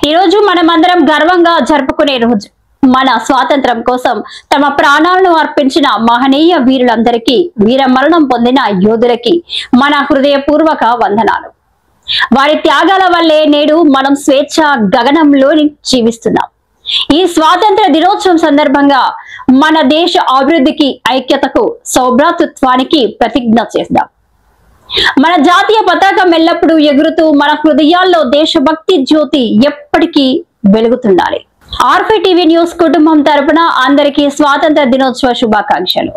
ఈ రోజు మనమందరం గర్వంగా జరుపుకునే రోజు. మన స్వాతంత్రం కోసం తమ ప్రాణాలను అర్పించిన మహనీయ వీరులందరికీ, వీర మరణం పొందిన యోధులకి మన హృదయపూర్వక వందనాలు. వారి త్యాగాల వల్లే నేడు మనం స్వేచ్ఛ గగనంలోని జీవిస్తున్నాం. ఈ స్వాతంత్ర దినోత్సవం సందర్భంగా మన దేశ అభివృద్ధికి, ఐక్యతకు, సౌభ్రాతృత్వానికి ప్రతిజ్ఞ చేద్దాం. మన జాతీయ పతాకం ఎల్లప్పుడూ ఎగురుతూ మన హృదయాల్లో దేశభక్తి జ్యోతి ఎప్పటికీ వెలుగుతుండాలి. ఆర్ఫీ టీవీ న్యూస్ కుటుంబం తరపున అందరికీ స్వాతంత్ర దినోత్సవ శుభాకాంక్షలు.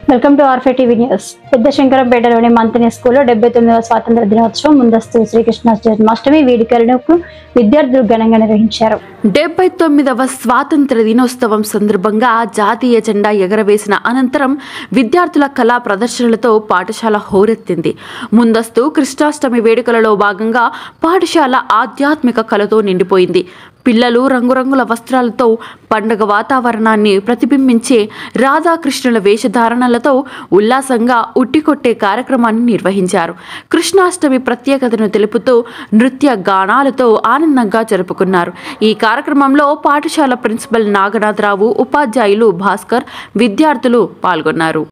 Welcome to ఆర్ఫీ TV news. పెద్ద శంకరంపేటలోని మంతిని స్కూల్లో 79వ స్వాతంత్ర దినోత్సవం ముందస్తు శ్రీకృష్ణ జన్మాష్టమి వేడుకలను విద్యార్థులు ఘనంగా నిర్వహించారు. 79వ స్వాతంత్ర దినోత్సవం సందర్భంగా జాతీయ జెండా ఎగరవేసిన అనంతరం విద్యార్థుల కళా ప్రదర్శనలతో పాఠశాల హోరెత్తింది. ముందస్తు కృష్ణాష్టమి వేడుకలలో భాగంగా పాఠశాల ఆధ్యాత్మిక కళతో నిండిపోయింది. పిల్లలు రంగురంగుల వస్త్రాలతో పండుగ వాతావరణాన్ని ప్రతిబింబించే రాధాకృష్ణుల వేషధారణలతో ఉల్లాసంగా ఉట్టికొట్టే కార్యక్రమాన్ని నిర్వహించారు. కృష్ణాష్టమి ప్రత్యేకతను తెలుపుతూ నృత్య గానాలతో ఆనందంగా జరుపుకున్నారు. ఈ కార్యక్రమంలో పాఠశాల ప్రిన్సిపల్ నాగనాథరావు, ఉపాధ్యాయులు భాస్కర్, విద్యార్థులు పాల్గొన్నారు.